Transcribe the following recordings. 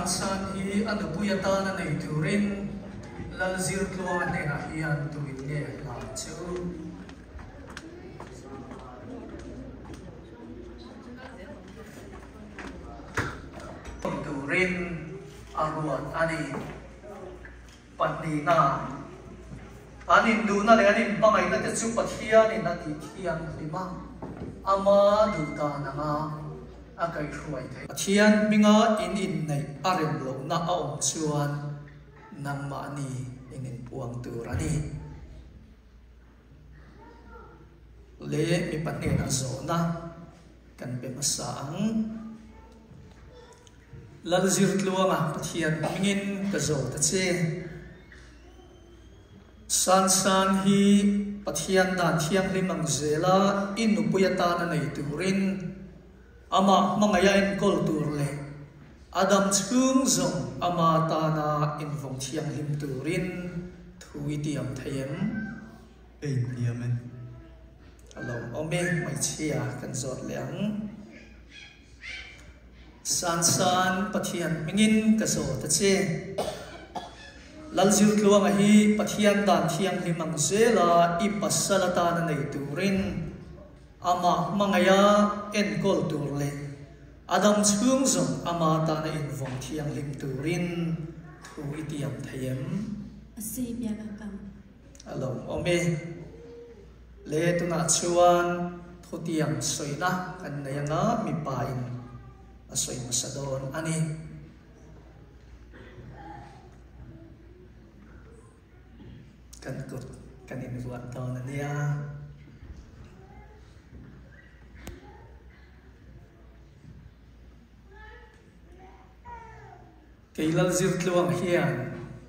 San hi anu puyata na nei turin lal zir tluang ne na hian tuin nge la chu turin aruat ani patni na anin du na le anin pangai na te chu pathian in na ti thiam lima ama du ta na nga akai khuai thei thian minga in nei arem lo na a om chuan nang ma ni in puang tur ani le mi patne na zo na kan be masang lal zir tluanga thian mingin ka zo ta che san hi pathian dan thiang limang zela in nu puyata na nei turin ama mangaya in kol tur le adam chung zong ama ta na in vong thiang lim turin thui tiam thayem ei tiamen alo ome mai chia kan zot leang san pathian mingin ka zo ta che lal zir tluang hi pathian dan thiang limang zela I pasalata na nei turin ama mangaya en kol tur le adam chung zong ama ta na in vong thiang lim turin thui tiam thayem ase bia kam alo ome le tuna chuan thutiang soina kan nayanga mi pain asoi masadon ani kan kut kan in ruat taw na niya keilal zir tluang hian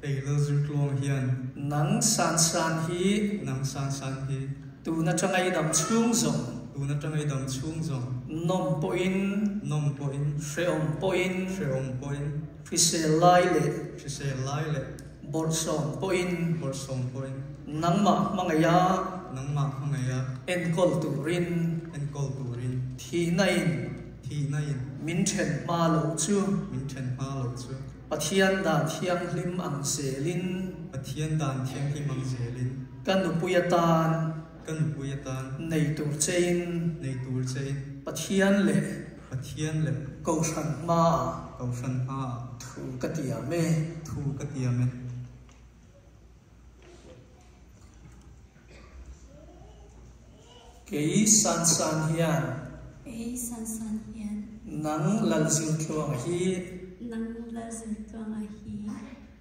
ei lo zir tluang hian nang san hi nang san hi tu na changai dam chung zong tu na tangai dam chung zong nom po in freom po in phise lai le bor som po in nang ma mangaya en kol turin thi nain min chen ma lo chu pathian dan thiang lim ang selin kan nu puyatan nei tur chein pathian le ko san ma thu katia me kei san hian nang lal zir tluang hi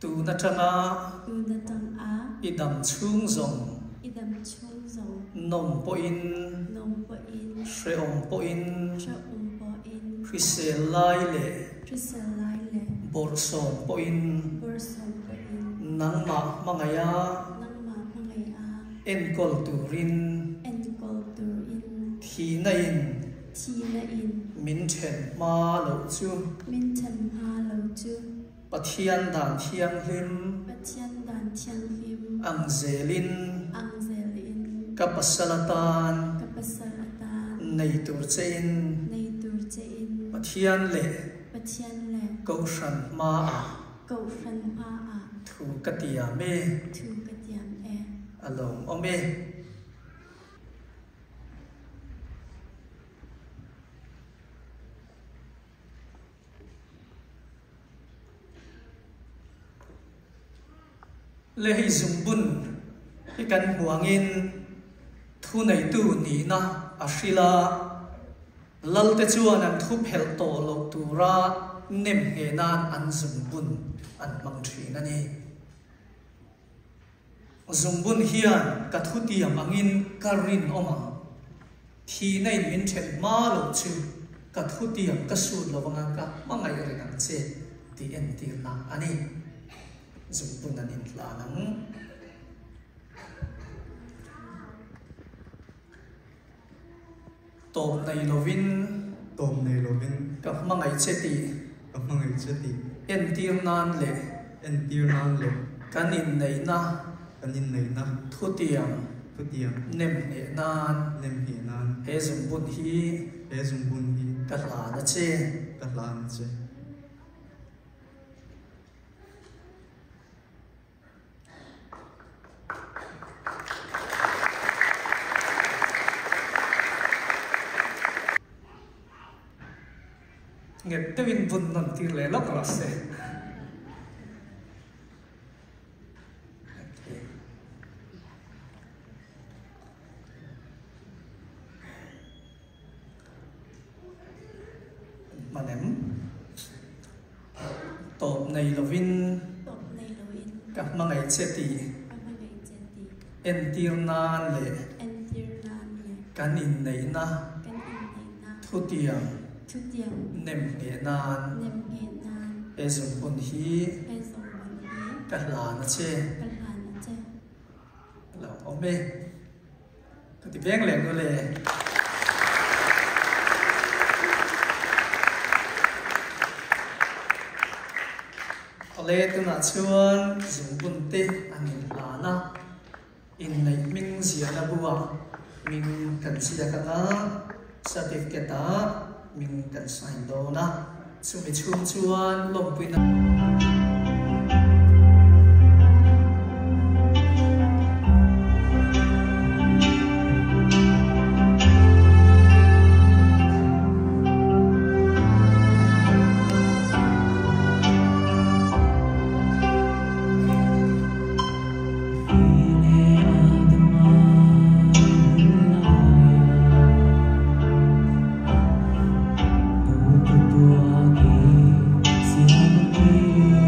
tu na tanga idam chung zong nom po in freom po in Chrisel lai le Chrisel lai le borson poin Borson Pain nang ma mangaya Nang ma mangai a enkol turin Enkol tur in thi na in Thi na in min then ma lo chu Min chan ha lo chu pathian dan thiang hlim Pathian dan thiang him ang zelin Ang zelin kapasalatan Kapasalatan nei tur chein Nei tur che in pathian le Pathian le câu shan ma a Cầu shan ma a thu katia me Thu ka tiam e along ome le hi zumbun hi kan huangin thu nei tu ni na ashila lalte chuan an thu phel to lo tura nem he nan an zumbun an mang thin ani zumbun hian ka thu tiam angin karin oma thi nei min then ma lo chu ka thu tiam ka su lo wanga ka mangai re nang che ti en ti na ani zumbun an in tla nang top nei lovin Tôm này lo bên ka mangai che ti các mang người chết đi. en tir nan le En tiêu nan lệ kan in nei na kan in này na thu tiam có tiền nem he nan nem hiền nan he zumbun hi bé dùng bún hi ka la na che cắt lan chứ. nghe tewin bun non tir le lok ra se manem top nei lovin Top này lo in ka mangai che ti Ang mangai che ti en tir nan le En tir nan le kan in nei na Kan in nei na thu tiam Thu tiam nem he nan Nem he nan e zumbun hi E song man hi ka la na che Kan han na che la ome ka ti beng le no le ale tu na chuan zumbun te anin la na in nei ming zia na buwa ming kan sia ka na certificate ta ming kan sign do na chu mi chum chuan lom pui na Siapa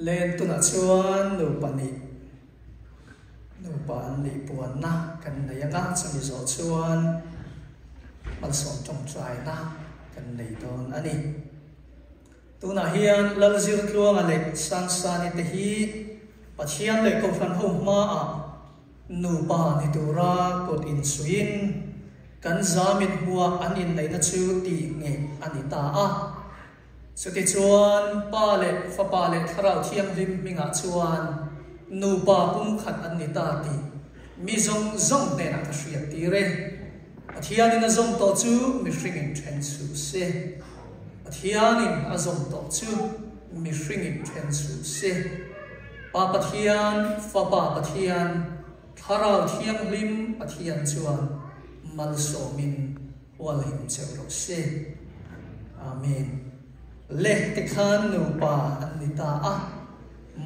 lên tu na chuan nu pani nu pan li puan na kan nei anga chami zo chuan mal som tong trai na kan nei don ani tu na hian lal zir tluang ale san san te hi pathian le ko fan ho ma a nu pa ni tura kot in suin kan zamin huwa anin nei na chu ti nge ani ta a Suti chuan pa le fa pa le tharau thiam lim minga chuan nu pa pum khat an ni ta ti mi zong zong te na ka hriat ti re pathianin a zong to chu mi hringin then chu se pathianin a zong to chu mi hringin then chu se pa pathian fa pa pathian tharau thiam lim pathian chuan mal so min wal him cheu ro se amen leh te khan nu pa an ni ta a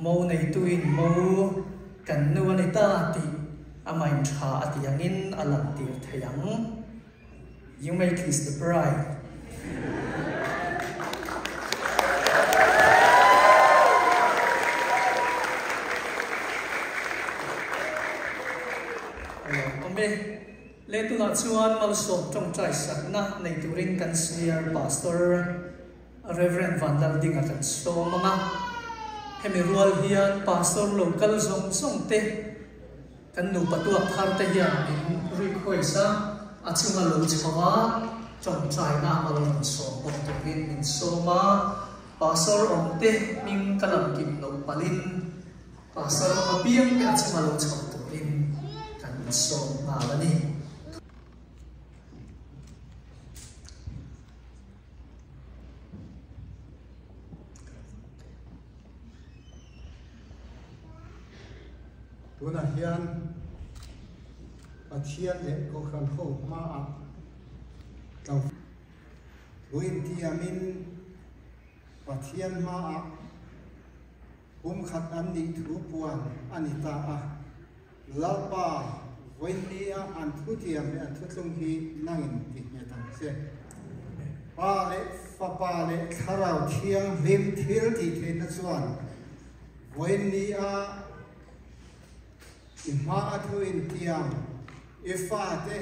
mo nei tuin mo kan nu ani ta ti amain tha ati angin alam tir thayang you may kiss the bride ome le tu na chuan mal som trong trai sak na nei turin kan senior pastor Reverend Van Dal Ding at so mga hemirual hiyan pastor local zong te kan nu patuak har te hiyan in request at sumalo chawa trong trai na malong so pong tukin in so ma pastor om te ming kalam kim no palin pastor om abiyang at sumalo chawa tukin kan so malani Tuna hian pathian le ko khan ho ma a tau luin tiamin pathian ma a khat an ni thu puan anita a lalpa wendia an thu tiam le an thu tlung hi nangin ti ne tang se pa le fa pa le tharau thiang lim thil ti the na chuan wendia Ima atu intiam ifate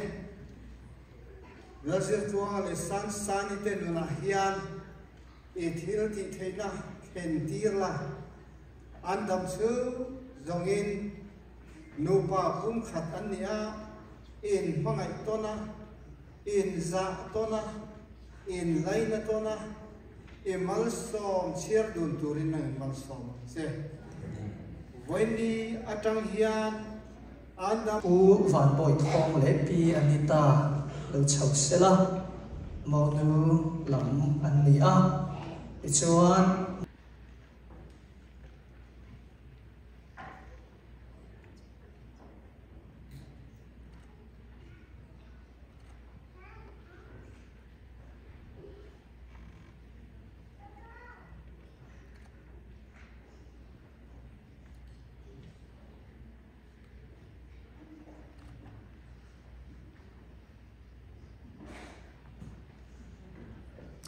lazir tuang le san sanite nuna hian ithil ti theina kentirla andam chu zongin nupa pum khat ania in mangai tona in za tona in laina tona imal som chiar dun turin nang mal som se Wendy atang hian anda u van boy thong le pi anita lo chau sela mo nu lam an ni a chuan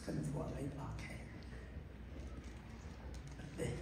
kan vuah lai pakai. Deh.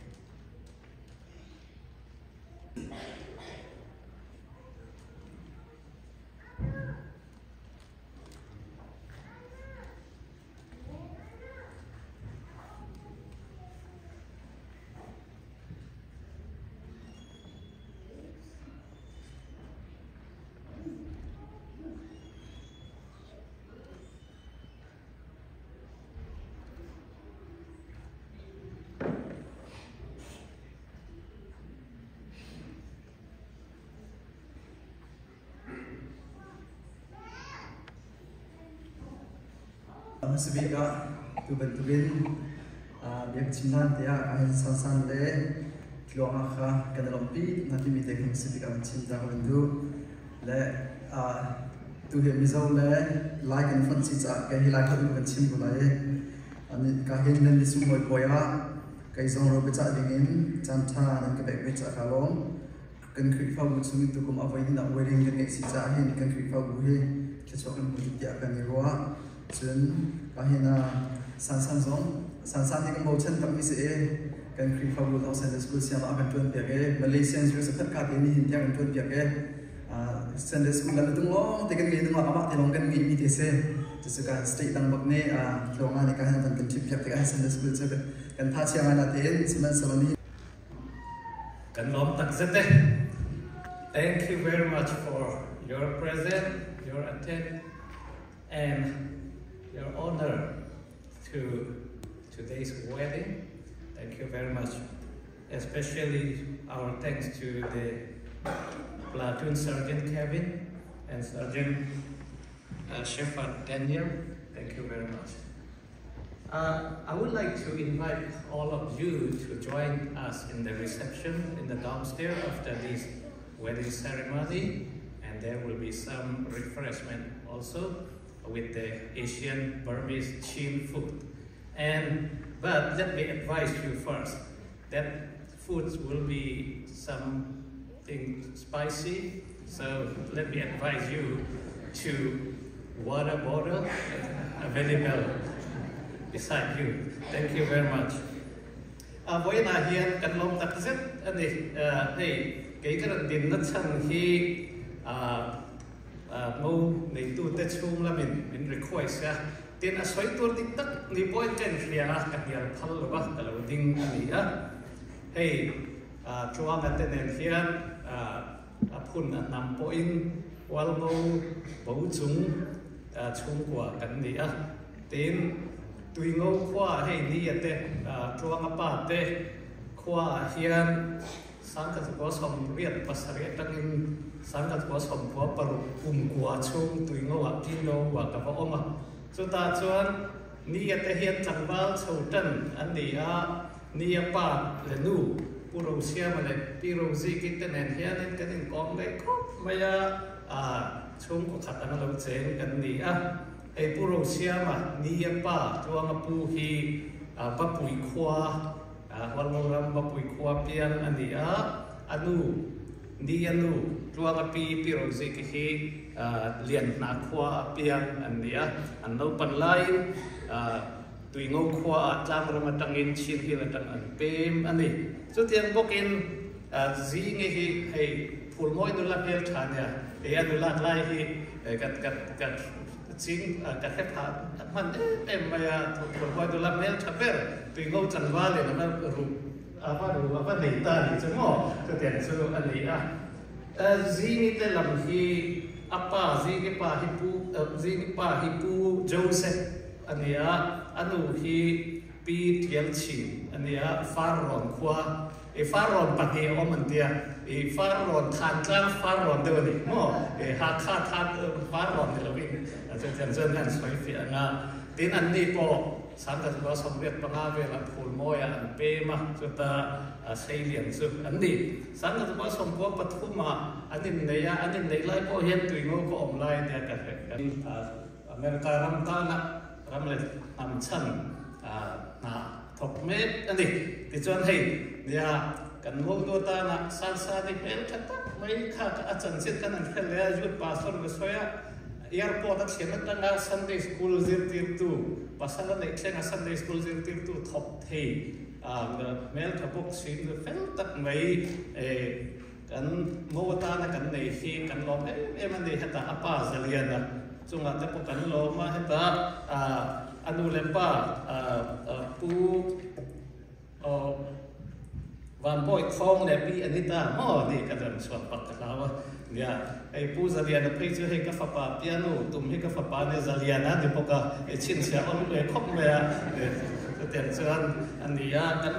Masibika tu bentuin biak cinan dia ahin sansan le tluang akha kanalompi nanti mi dek masibika cinta bentu le tu he mizo le like and fun sisa ke hi like tu ben cim bulai ani ka hin nen disu moi poya kai zong ro becha dingin chanta nan ke bek becha kalong kan kri fa bu sumi tu kum avai na wedding ne sisa hin kan kri fa bu he ke chok mu dia kan ni roa chun kahina san san ni kan mo chen tam mi se kan kri fabu lo Sunday school siama akan tuan pia ke Malaysian juga sekat kat ini hindia akan tuan pia ke Sunday school lalu tunggu tekan ni tunggu amak telong kan ni ini desa sesuka state tang bak ni longan ni kan tan kan tip pia tekan Sunday school sekat kan thah siama na ten seman salani kan lom tak zete. Thank you very much for your presence, your attend, and your honor to today's wedding. Thank you very much. Especially our thanks to the platoon Sergeant Kevin and Sergeant Shepherd Daniel. Thank you very much. I would like to invite all of you to join us in the reception in the downstairs after this wedding ceremony, and there will be some refreshment also with the Asian Burmese Chin food. But let me advise you first that foods will be something spicy, so let me advise you to water bottle available beside you. Thank you very much. Với là hiện cần long tắc rất anh này cái định nó chẳng khi mâu này tu tết chung là mình request ra tiền xoay tu tích tất li boy trên phía các nhà phật là bắt là đinh này á hey chua ngắt tên hiện phun nằm point wal bầu chúng chung của cái này á tiền tùy ngô khoa hay ni ate chua ngapa ate khoa hiện sáng các có sòng việt pasariat tangin sáng các có sòng phó paru qua chung tùy ngô pino và cả võ mà chúng ta chuan ni ate hiện chẳng bao sầu trần anh đi ni pa le nu purosia mà le pirosi kita nen hiện nên cái tình con đấy có maya chung của khát anh lâu chén cái đi ai purosia mà ni pa chuang pu hi ba pui khoa walmoram ba pui khoa pian ani anu ni anu chuang pi pirosi ki hi lian na khoa pian ani an no pan lai tui ngô khoa tang ram tangin chin hi la tang an pem ani chu tiang bokin zi nge hi hei phul moi nu la pel thania anu la lai hi kat chính các khách hàng mình em mà thuộc qua tôi làm nên chắc phải tùy ngô chẳng qua liền nó rụp và đẩy ta thì chẳng ngỏ cho tiền cho anh ấy gì như thế làm khi apa gì cái pa hipu Joseph anh ấy anu khi pi tiel chi anh ấy Pharaoh qua Pharaoh bắt đi ông mình tia Pharaoh than trang Pharaoh đâu đi ngỏ hạ khát than Pharaoh thì là mình chân chân xoay phía nga tin anh đi po sáng ta có sông việt bằng nga về là phul môi anh pe mà chúng ta xây liền sự anh đi sáng ta có sông có bắt thu mà anh này lại có hiện tùy ngô có ông lại thì cái America ram lên nằm chân na thọc mét anh đi thì cho anh thấy nhà cần ngô đô ta na san đi hết chắc mấy khác chân chết cái này phải lấy chút passport cái xoay airport at siya na Sunday school zirtir tu pasal na ikse nga Sunday school zirtir tu top thei mel thabok sin fel tak mai kan mowata na kan nei hi kan lom em ani hata apa zaliana chunga te po kan loma hata anu lempa pu van boy khong le pi anita mo ni kadam swat pak lawa ya ai pu zaliana pe chu he ka fa pa piano tum he ka fa pa ne zaliana de poka e chin sia on le khop me ya te chuan ania kan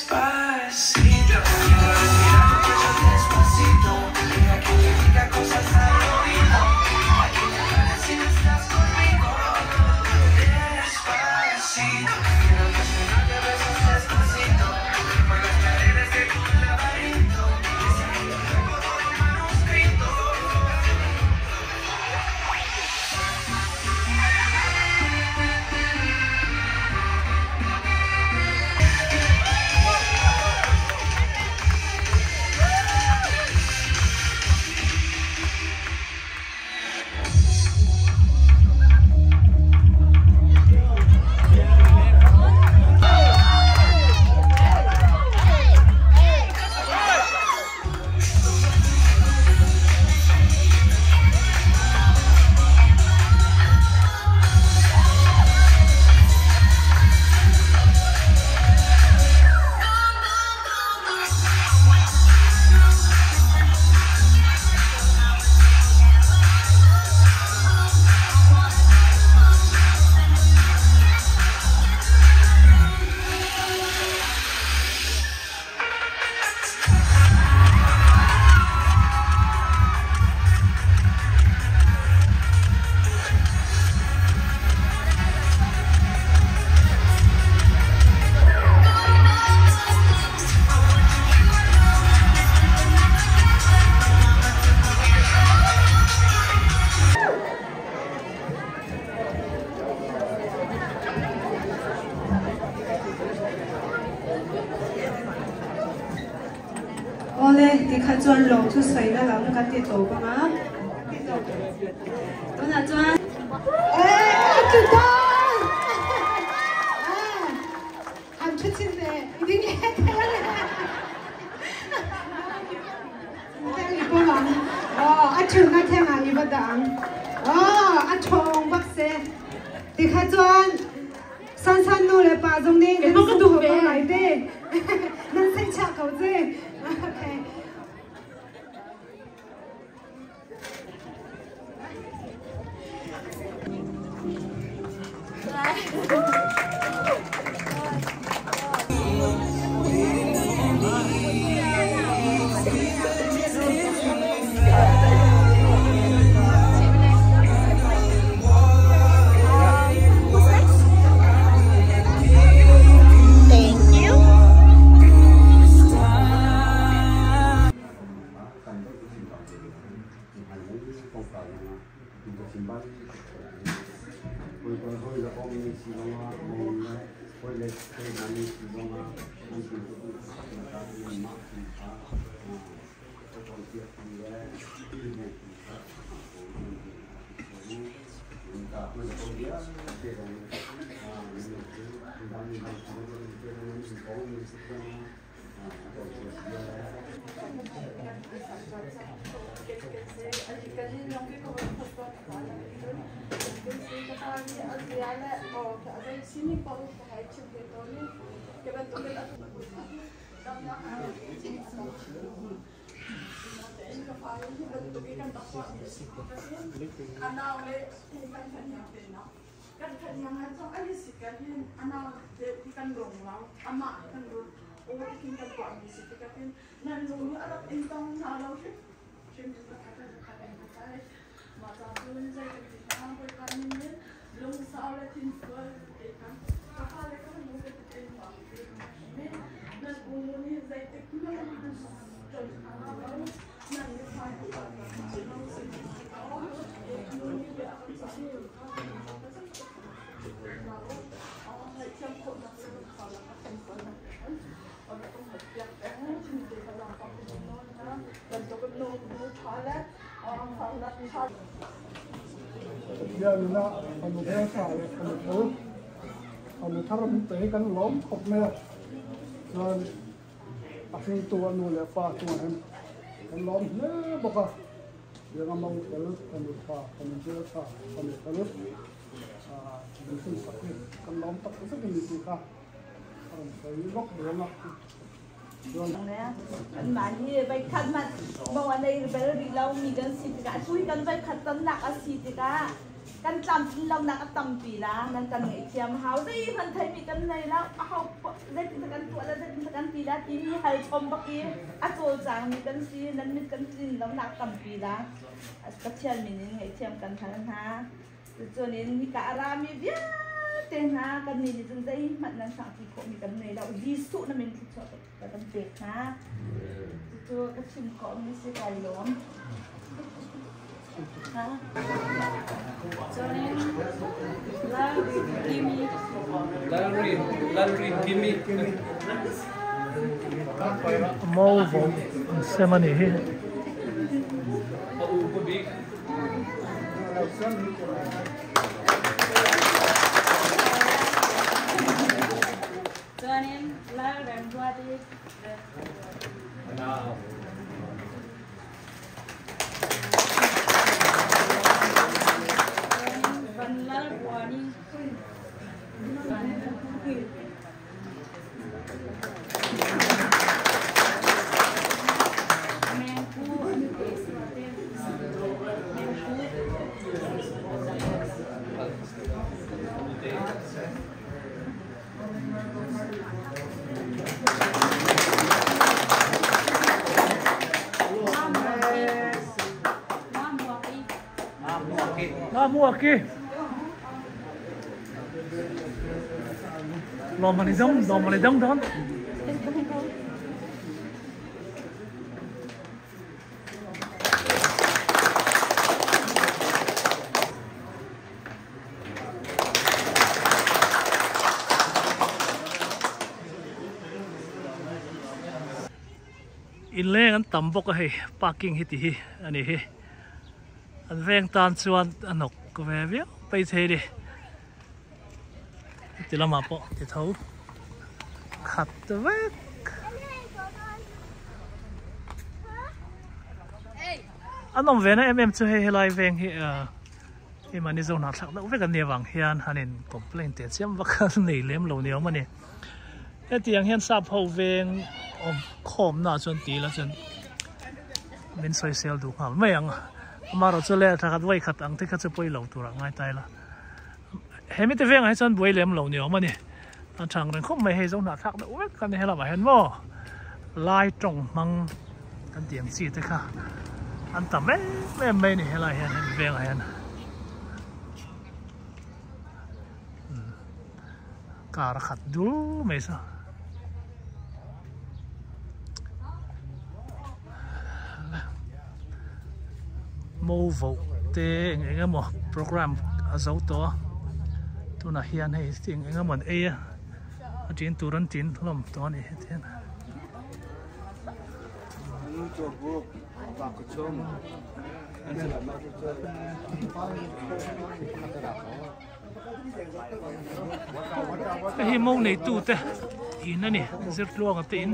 Despacito, quiero respirar tu cuello despacito. Deja que te diga cosas al oído. Aquí me hablas si no estás conmigo. Despacito, quiero desnudarte a besos despacito. Por las paredes de tu laberinto. Escribir tu cuerpo todo manuscrito.我咧啲佢鑽露出水啦，咁緊啲做噶嘛？咁啊鑽，จุด喊出錢咧，已經叻睇啦。聽你講話，阿長阿聽下要不得，阿長北蛇，啲佢鑽。山山路嚟霸中呢，你都都好嚟的，能識插口啫。OK。Giờ nó còn một cái xài còn một thứ còn một thằng mình tới cái lốm khóc nè rồi bác sĩ tua nuôi lại pha tua em cái lốm nè bọc à giờ nó mong cái lúc còn một pha còn một chưa pha còn một cái lúc mình xin sắp đi cái lốm tóc rất là nhiều cả còn cái gốc nữa mà anh mà như vậy khăn mà mong anh đây bây giờ đi lâu mình cần xịt cả chui cần vậy khăn tấm nặng ở xịt cả cần làm lâu nặng tầm tùy lá nên cần ngày chiêm háo đi mình thấy bị cần này là háo đây chúng ta cần tuổi là đây chúng ta cần tùy lá tí hay chôm bạc kia rồi rằng mình cần xịt nên mình cần xịt lâu nặng tầm tùy lá các chân mình ngày chiêm cần thằng ha cho nên mình cả ra mình biết tên ha cần mình dừng dây mặt năng sáng thì cũng mình cần này là đi sụ là mình cho cái cần việc ha cho các chim có mình sẽ cài lốm ha cho nên Gimme màu vàng xem anh ấy cho nên là làm qua đi vẫn là qua đi mua aqui lo mà đi đông đó in lên anh tầm bốc cái parking hít thì anh ấy anh veng tan chuan anh học về viết bây thế đi thì làm apa thì thấu khát vét anh ông về này em chơi hay lại veng thì mà đi dùng nát sắc đâu với cái niềm vàng hiền hắn nên complain tiền xem vắt nỉ lem lâu nhiều mà nè cái tiếng hiền sắp hậu veng khom na chuan tí là chuan mình soi sale đủ hả mấy anh mà rồi cho lẽ thằng vay khát ăn thì khát sẽ bơi lâu tu ra ngay tay là hết mấy cái veng hay chân bơi lem lâu nhiều mà nè anh chẳng rằng không mấy hay giống nát sắc đâu cái này là phải hết mò lai trồng măng cái tiếng gì thế cả anh tầm em này hay là hiện veng hay anh cả là khát đủ mấy sao mô vụ te nghe một program ở dấu to tu na hiền hay tiếng nghe một e ở trên tu rắn tin lắm to này thế cái hi mông này tu te in anh nè rất luôn ở tin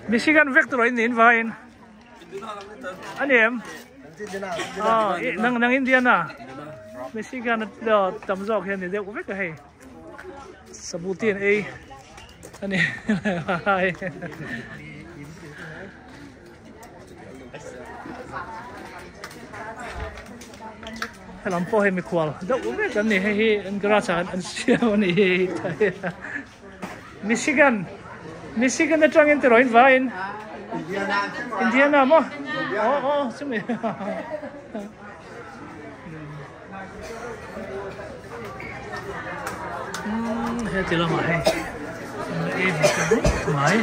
Michigan Victor in vain anh em nang Indiana Michigan đó tầm giọt hiện thì đều cũng biết cái hay sập bù tiền ấy anh này hay làm po hay mi qual đâu cũng biết cái này hay anh gara cha anh siêu này Michigan đã trang in từ rồi vào in Indiana mà chứ mình thế thì là mày em mày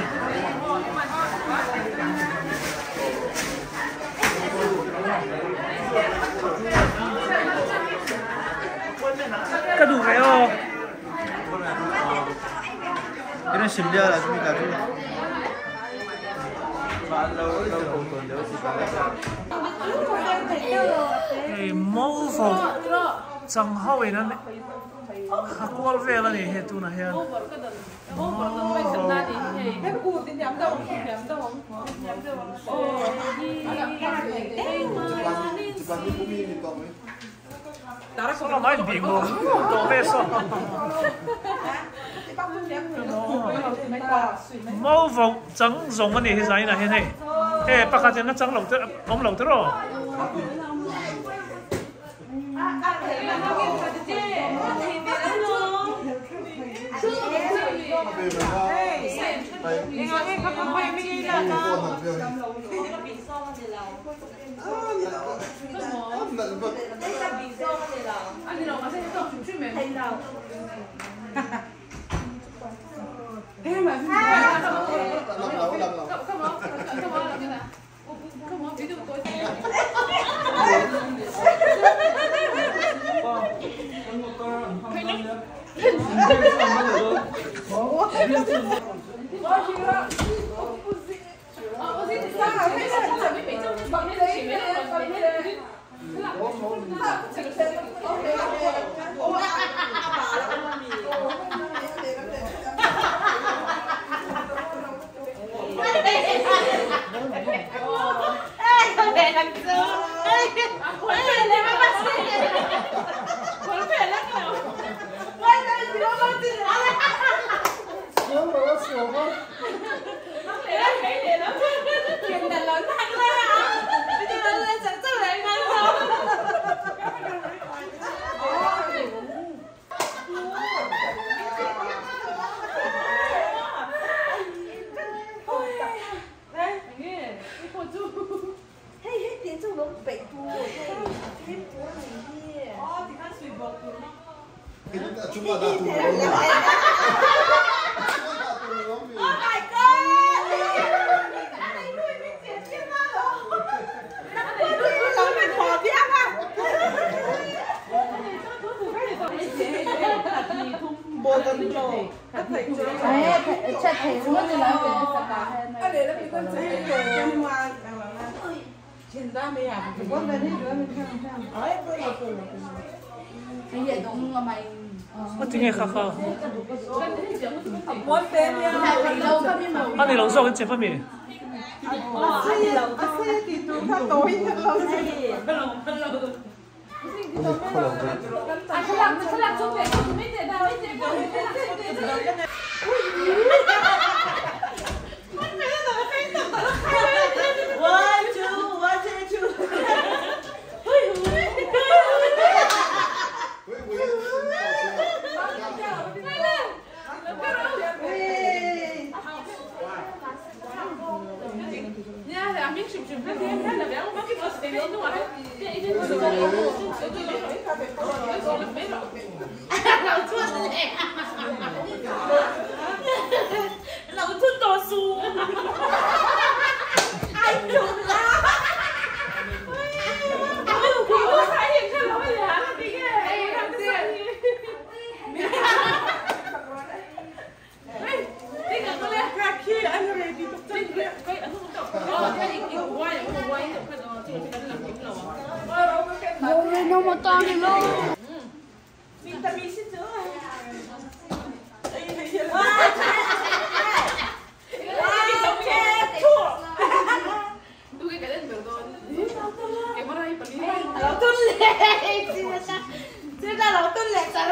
cái đủ vậy không? cái này xin dia là cái gì cả cái mẫu phẫu chẳng hao vậy nè qual về là này hết tu này hết sao là nói bị ngủ đồ về sao mẫu phẫu chẳng dùng cái này hết gì này hết hey bác cái nó chẳng lồng tới ông lồng tới rồi tiếng khá khá anh này lâu sau cái chế phẩm gì nó một to đi luôn. Vitamin C nữa. เราตุ้นแหลกจ้ะ